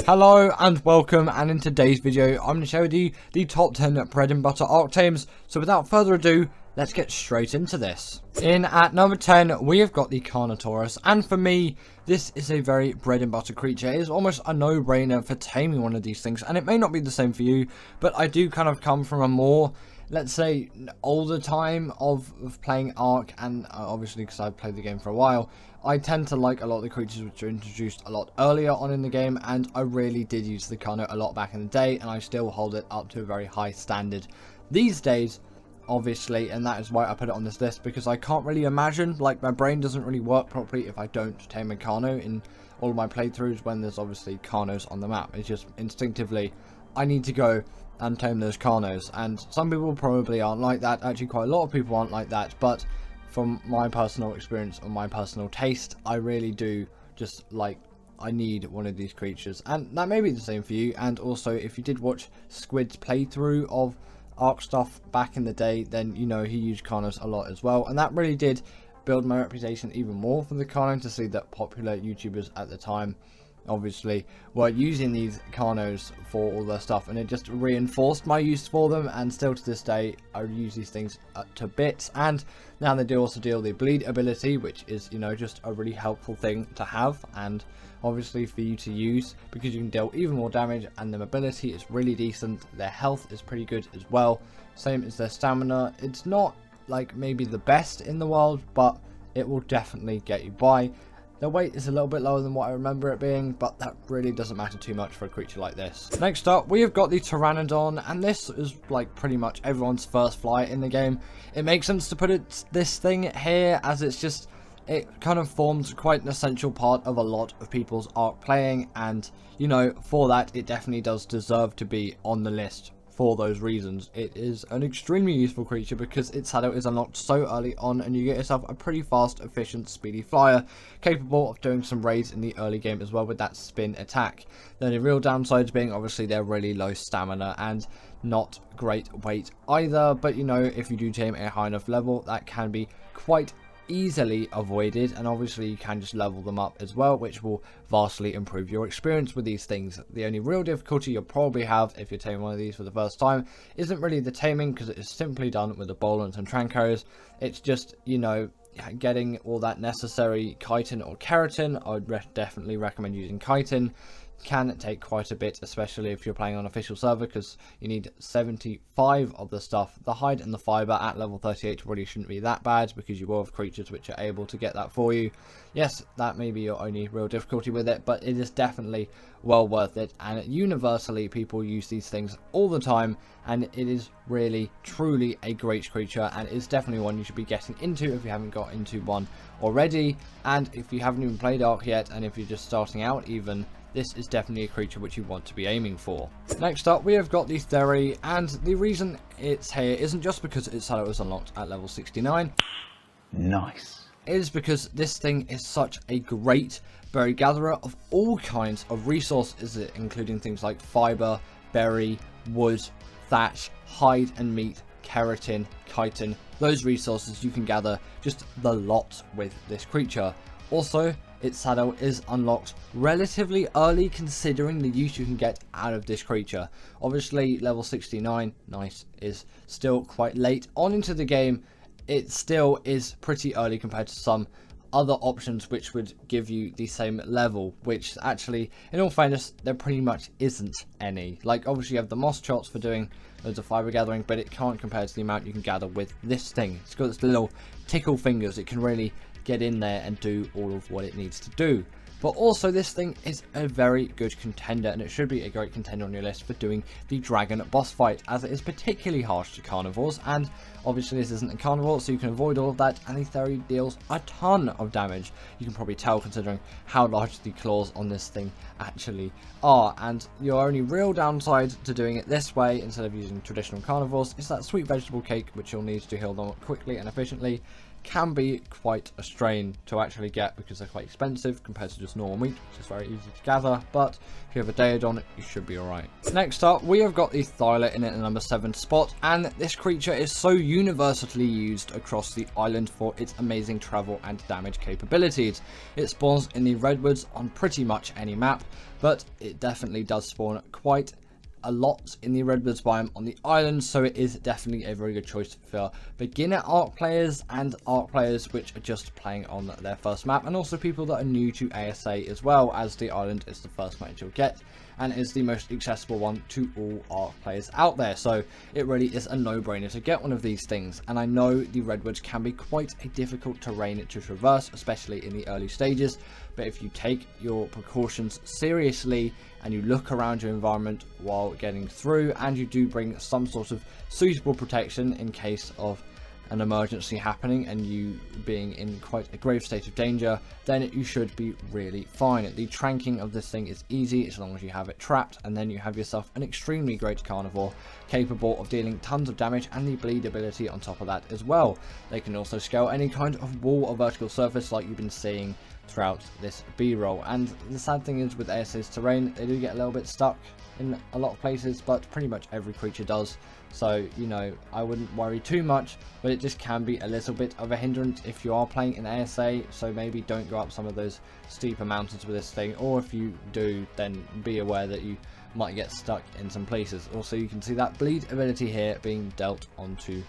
Hello and welcome, and in today's video I'm going to show you the top 10 bread and butter Ark Tames. So without further ado, let's get straight into this. In at number 10 we have got the Carnotaurus, and for me this is a very bread and butter creature. It is almost a no-brainer for taming one of these things, and it may not be the same for you, but I do kind of come from a more, let's say, older time of playing Ark, and obviously because I've played the game for a while, I tend to like a lot of the creatures which are introduced a lot earlier on in the game, and I really did use the Carno a lot back in the day, and I still hold it up to a very high standard these days, obviously, and that is why I put it on this list, because I can't really imagine, like, my brain doesn't really work properly if I don't tame a Carno in all of my playthroughs when there's obviously Carnos on the map. It's just instinctively, I need to go and tame those Carnos, and some people probably aren't like that. Actually, quite a lot of people aren't like that, but from my personal experience and my personal taste, I really do just like, I need one of these creatures, and that may be the same for you. And also, if you did watch Squid's playthrough of Ark stuff back in the day, then you know he used Carnos a lot as well, and that really did build my reputation even more for the Carno, to see that popular YouTubers at the time obviously were using these Carnos for all their stuff, and it just reinforced my use for them. And still to this day I use these things to bits, and now they do also deal the bleed ability, which is, you know, just a really helpful thing to have, and obviously for you to use, because you can deal even more damage, and their mobility is really decent. Their health is pretty good as well, same as their stamina. It's not like maybe the best in the world, but it will definitely get you by. Their weight is a little bit lower than what I remember it being, but that really doesn't matter too much for a creature like this. Next up, we have got the Pteranodon, and this is like pretty much everyone's first fly in the game. It makes sense to put this thing here, as it's just, it kind of forms quite an essential part of a lot of people's Ark playing, and you know, for that it definitely does deserve to be on the list. For those reasons, it is an extremely useful creature because its shadow is unlocked so early on, and you get yourself a pretty fast, efficient, speedy flyer, capable of doing some raids in the early game as well with that spin attack. The only real downsides being obviously their really low stamina and not great weight either, but you know, if you do tame a high enough level, that can be quite easily avoided, and obviously you can just level them up as well, which will vastly improve your experience with these things. The only real difficulty you'll probably have if you're taming one of these for the first time isn't really the taming, because it is simply done with the Bolans and Trancos. It's just, you know, getting all that necessary chitin or keratin. I would definitely recommend using chitin. Can take quite a bit, especially if you're playing on official server, because you need 75 of the stuff. The hide and the fiber at level 38 really shouldn't be that bad, because you will have creatures which are able to get that for you. Yes, that may be your only real difficulty with it, but it is definitely well worth it, and universally people use these things all the time, and it is really truly a great creature, and it's definitely one you should be getting into if you haven't got into one already. And if you haven't even played Ark yet, and if you're just starting out even, this is definitely a creature which you want to be aiming for. Next up, we have got the Theri, and the reason it's here isn't just because its shadow was unlocked at level 69. Nice. It is because this thing is such a great berry gatherer of all kinds of resources, including things like fiber, berry, wood, thatch, hide and meat, keratin, chitin. Those resources you can gather just the lot with this creature. Also, its shadow is unlocked relatively early, considering the use you can get out of this creature. Obviously level 69, nice, is still quite late on into the game. It still is pretty early compared to some other options which would give you the same level, which actually, in all fairness, there pretty much isn't any. Like, obviously you have the moss chots for doing loads of fiber gathering, but it can't compare to the amount you can gather with this thing. It's got its little tickle fingers. It can really get in there and do all of what it needs to do. But also, this thing is a very good contender, and it should be a great contender on your list for doing the dragon boss fight, as it is particularly harsh to carnivores, and obviously this isn't a carnivore, so you can avoid all of that, and the Theri deals a ton of damage. You can probably tell considering how large the claws on this thing actually are, and your only real downside to doing it this way instead of using traditional carnivores is that sweet vegetable cake, which you'll need to heal them quickly and efficiently. can be quite a strain to actually get because they're quite expensive compared to just normal meat, which is very easy to gather, but if you have a Daedon, you should be alright. Next up, we have got the Thyla in at the number 7 spot, and this creature is so universally used across the island for its amazing travel and damage capabilities. It spawns in the redwoods on pretty much any map, but it definitely does spawn quite a lot in the redwoods biome on the island, so it is definitely a very good choice for beginner Ark players and Ark players which are just playing on their first map, and also people that are new to ASA as well, as the island is the first map you'll get and is the most accessible one to all Ark players out there. So it really is a no-brainer to get one of these things, and I know the redwoods can be quite a difficult terrain to traverse, especially in the early stages, but if you take your precautions seriously and you look around your environment while getting through, and you do bring some sort of suitable protection in case of an emergency happening and you being in quite a grave state of danger, then you should be really fine. The tranking of this thing is easy as long as you have it trapped, and then you have yourself an extremely great carnivore capable of dealing tons of damage and the bleed ability on top of that as well. They can also scale any kind of wall or vertical surface like you've been seeing throughout this B-roll, and the sad thing is with ASA's terrain, they do get a little bit stuck in a lot of places, but pretty much every creature does, so you know, I wouldn't worry too much, but it just can be a little bit of a hindrance if you are playing in ASA, so maybe don't go up some of those steeper mountains with this thing, or if you do, then be aware that you might get stuck in some places. Also, you can see that bleed ability here being dealt onto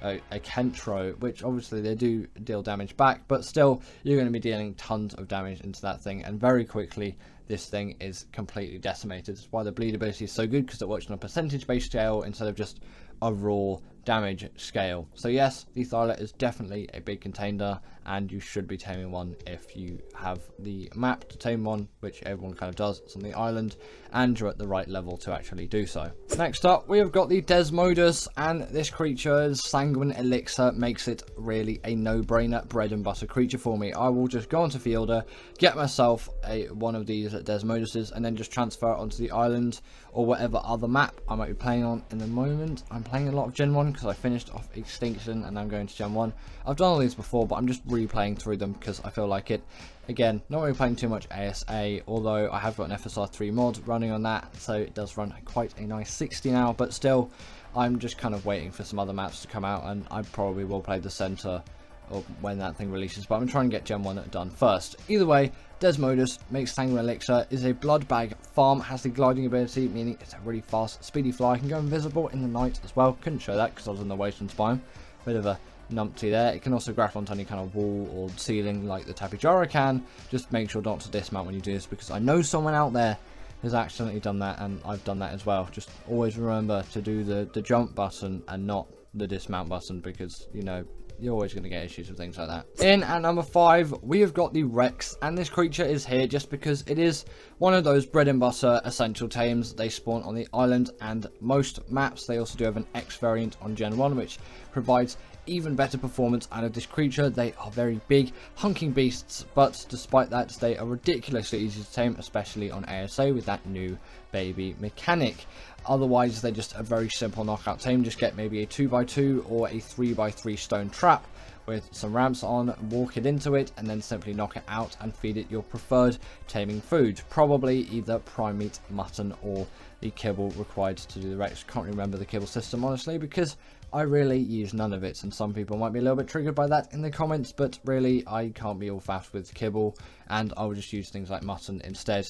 a Kentro, which obviously they do deal damage back, but still you're going to be dealing tons of damage into that thing, and very quickly this thing is completely decimated. That's why the bleed ability is so good, because it works on a percentage based scale instead of just a raw damage scale. So yes, the Thyla is definitely a big contender, and you should be taming one if you have the map to tame one, which everyone kind of does. It's on the island and you're at the right level to actually do so. Next up, we have got the Desmodus, and this creature's Sanguine Elixir makes it really a no-brainer bread and butter creature for me. I will just go onto Fielder, get myself one of these Desmoduses, and then just transfer it onto the island or whatever other map I might be playing on. In the moment, I'm playing a lot of Gen 1 because I finished off Extinction and I'm going to Gen 1. I've done all these before, but I'm just replaying through them because I feel like it. Again, not really playing too much ASA, although I have got an FSR3 mod running on that, so it does run quite a nice 60 now, but still, I'm just kind of waiting for some other maps to come out, and I probably will play the center or when that thing releases, but I'm trying to get Gen 1 done first. Either way, Desmodus makes Sanguine Elixir, is a blood bag farm, has the gliding ability, meaning it's a really fast, speedy fly, can go invisible in the night as well. Couldn't show that because I was in the wastelands biome. Bit of a numpty there. It can also grapple onto any kind of wall or ceiling like the Tapijara can. Just make sure not to dismount when you do this, because I know someone out there has accidentally done that, and I've done that as well. Just always remember to do the jump button and not the dismount button, because you know you're always going to get issues with things like that. In at number 5, we have got the Rex, and this creature is here just because it is one of those bread and butter essential tames. They spawn on the island and most maps. They also do have an X variant on Gen 1, which provides even better performance out of this creature. They are very big, hunking beasts, but despite that, they are ridiculously easy to tame, especially on ASA with that new baby mechanic. Otherwise, they're just a very simple knockout tame. Just get maybe a 2x2 or a 3x3 stone trap with some ramps on, walk it into it, and then simply knock it out and feed it your preferred taming food. Probably either prime meat, mutton, or the kibble required to do the Rex. Can't remember the kibble system, honestly, because I really use none of it, and some people might be a little bit triggered by that in the comments, but really, I can't be all fast with kibble, and I will just use things like mutton instead.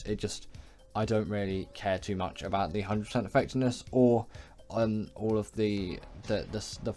I don't really care too much about the 100% effectiveness or all of the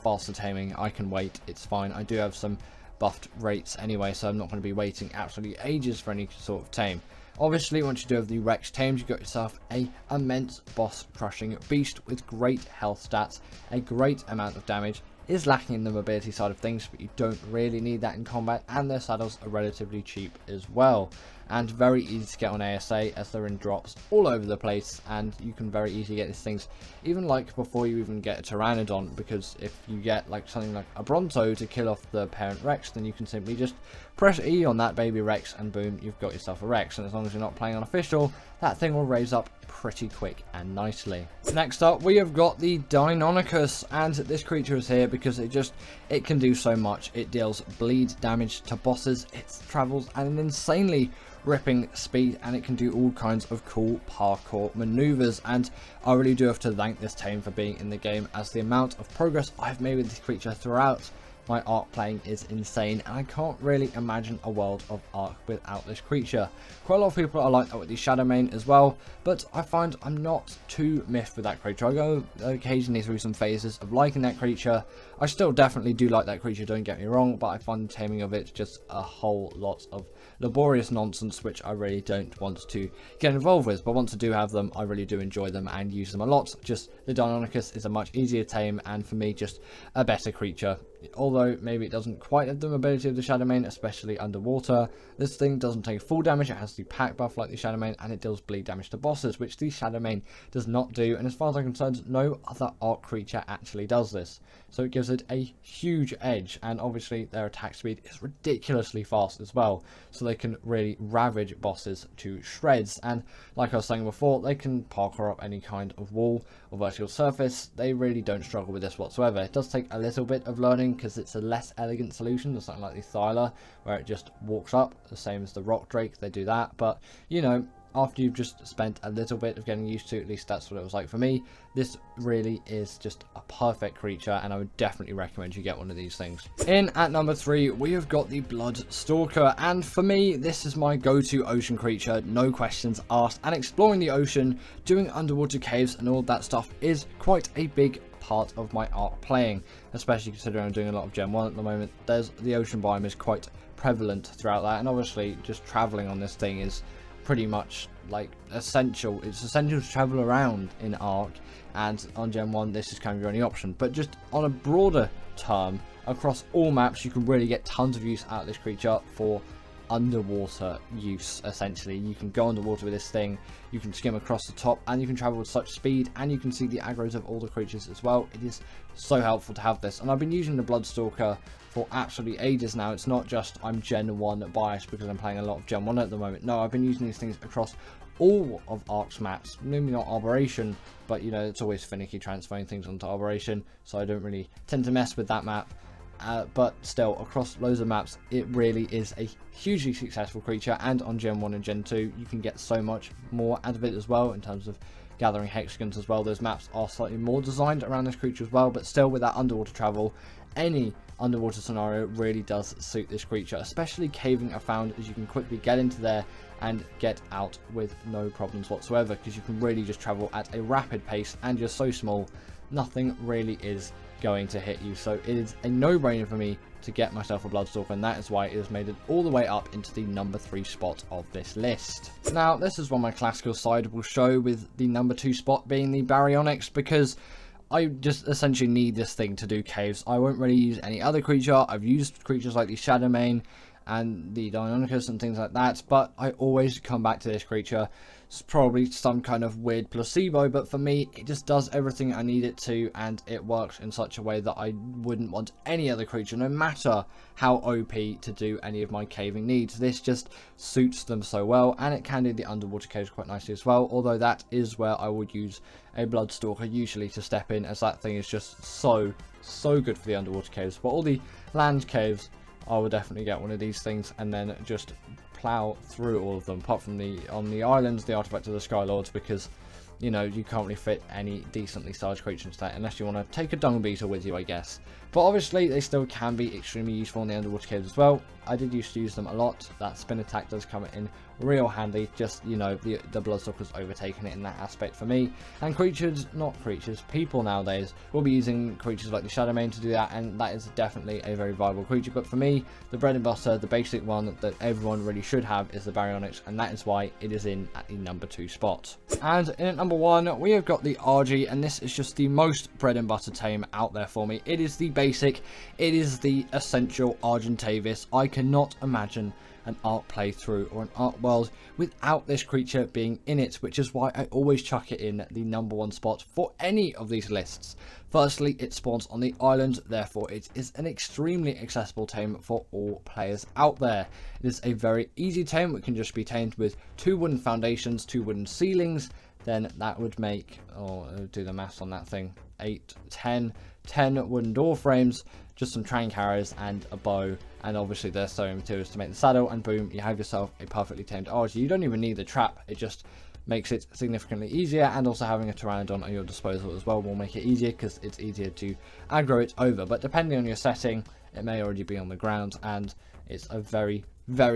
faster taming. I can wait, it's fine. I do have some buffed rates anyway, so I'm not going to be waiting absolutely ages for any sort of tame. Obviously, once you do have the Rex tamed, you've got yourself a immense boss crushing beast with great health stats, a great amount of damage. Is lacking in the mobility side of things, but you don't really need that in combat, and their saddles are relatively cheap as well, and very easy to get on ASA as they're in drops all over the place, and you can very easily get these things even like before you even get a Pteranodon, because if you get like something like a Bronto to kill off the parent Rex, then you can simply just press E on that baby Rex and boom, you've got yourself a Rex. And as long as you're not playing on official, that thing will raise up pretty quick and nicely. Next up, we have got the Deinonychus, and this creature is here because it can do so much. It deals bleed damage to bosses, it travels at an insanely ripping speed, and it can do all kinds of cool parkour maneuvers, and I really do have to thank this tame for being in the game, as the amount of progress I've made with this creature throughout my Ark playing is insane, and I can't really imagine a world of Ark without this creature. Quite a lot of people are like that with the Shadowmane as well, but I find I'm not too miffed with that creature. I go occasionally through some phases of liking that creature. I still definitely do like that creature, don't get me wrong, but I find the taming of it just a whole lot of laborious nonsense, which I really don't want to get involved with. But once I do have them, I really do enjoy them and use them a lot. Just the Deinonychus is a much easier tame, and for me just a better creature. Although maybe it doesn't quite have the mobility of the Shadowmane, especially underwater. This thing doesn't take full damage, it has the pack buff like the Shadowmane, and it deals bleed damage to bosses, which the Shadowmane does not do, and as far as I'm concerned, no other Ark creature actually does this. So it gives it a huge edge, and obviously their attack speed is ridiculously fast as well, so they can really ravage bosses to shreds. And like I was saying before, they can parkour up any kind of wall or vertical surface. They really don't struggle with this whatsoever. It does take a little bit of learning because it's a less elegant solution than something like the Thyla, where it just walks up, the same as the Rock Drake, they do that. But you know, after you've just spent a little bit of getting used to, at least that's what it was like for me, this really is just a perfect creature, and I would definitely recommend you get one of these things. In at number 3, we have got the Bloodstalker, and for me, this is my go-to ocean creature, no questions asked, and exploring the ocean, doing underwater caves and all that stuff is quite a big part of my Ark playing, especially considering I'm doing a lot of Gen 1 at the moment. The ocean biome is quite prevalent throughout that, and obviously just traveling on this thing is pretty much like essential. It's essential to travel around in Ark, and on Gen 1 this is kind of your only option. But just on a broader term, across all maps, you can really get tons of use out of this creature for underwater use. Essentially, you can go underwater with this thing, you can skim across the top, and you can travel with such speed, and you can see the aggros of all the creatures as well. It is so helpful to have this, and I've been using the Bloodstalker for absolutely ages now. It's not just I'm Gen 1 biased because I'm playing a lot of Gen 1 at the moment. No, I've been using these things across all of Ark's maps. Maybe not Arboration, but you know, it's always finicky transferring things onto Arboration, so I don't really tend to mess with that map. But still, across loads of maps, it really is a hugely successful creature, and on Gen 1 and Gen 2 you can get so much more out of it as well, in terms of gathering hexagons as well. Those maps are slightly more designed around this creature as well, but still, with that underwater travel, any underwater scenario really does suit this creature, especially caving are found, as you can quickly get into there and get out with no problems whatsoever, because you can really just travel at a rapid pace, and you're so small, nothing really is going to hit you. So it is a no-brainer for me to get myself a Bloodstalker, and that is why it has made it all the way up into the number 3 spot of this list. Now, this is what my classical side will show, with the number 2 spot being the Baryonyx, because I just essentially need this thing to do caves. I won't really use any other creature. I've used creatures like the Shadowmane and the Deinonychus and things like that, but I always come back to this creature. It's probably some kind of weird placebo, but for me, it just does everything I need it to, and it works in such a way that I wouldn't want any other creature, no matter how OP, to do any of my caving needs. This just suits them so well, and it can do the underwater caves quite nicely as well, although that is where I would use a Bloodstalker usually to step in, as that thing is just so good for the underwater caves. But all the land caves, I will definitely get one of these things and then just plow through all of them, apart from on the islands, the artifact of the Skylords, because you know, you can't really fit any decently sized creature into that unless you want to take a dung beetle with you, I guess. But obviously they still can be extremely useful in the underwater caves as well. I did used to use them a lot. That spin attack does come in real handy. Just, you know, the Bloodstalker's overtaken it in that aspect for me. And people nowadays will be using creatures like the Shadowmane to do that, and that is definitely a very viable creature. But for me, the bread and butter, the basic one that everyone really should have, is the Baryonyx, and that is why it is in at the number 2 spot. And in at number 1, we have got the Argy, and this is just the most bread and butter tame out there for me. It is the basic, it is the essential Argentavis. I cannot imagine an Ark playthrough or an Ark world without this creature being in it, which is why I always chuck it in the number 1 spot for any of these lists. Firstly, it spawns on the island, therefore it is an extremely accessible tame for all players out there. It is a very easy tame, which can just be tamed with 2 wooden foundations, 2 wooden ceilings. then that would make, or do the maths on that thing, 8, 10 wooden door frames, just some train carriers and a bow, and obviously the sewing materials to make the saddle, and boom, you have yourself a perfectly tamed Argy. You don't even need the trap, it just makes it significantly easier, and also having a Pteranodon at your disposal as well will make it easier because it's easier to aggro it over. But depending on your setting, it may already be on the ground, and it's a very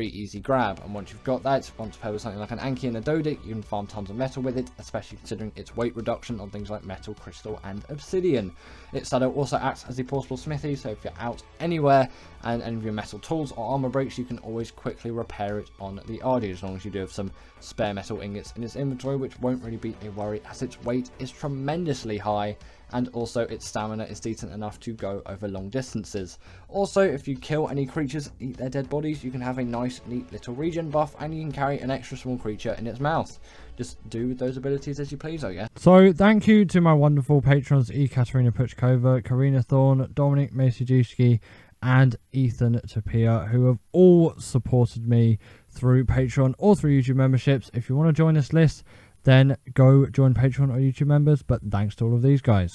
easy grab. And once you've got that, once paired with something like an Anki and a Dodic, you can farm tons of metal with it, especially considering its weight reduction on things like metal, crystal and obsidian. Its saddle also acts as a portable smithy, so if you're out anywhere and any of your metal tools or armor breaks, you can always quickly repair it on the Ardy, as long as you do have some spare metal ingots in its inventory, which won't really be a worry as its weight is tremendously high, and also its stamina is decent enough to go over long distances. Also, if you kill any creatures, eat their dead bodies, you can have a nice neat little regen buff, and you can carry an extra small creature in its mouth. Just do with those abilities as you please, I guess. So thank you to my wonderful patrons Katerina Puchkova, Karina Thorne, Dominic Maciejewski and Ethan Tapia, who have all supported me through Patreon or through YouTube memberships. If you want to join this list, then go join Patreon or YouTube members, but thanks to all of these guys.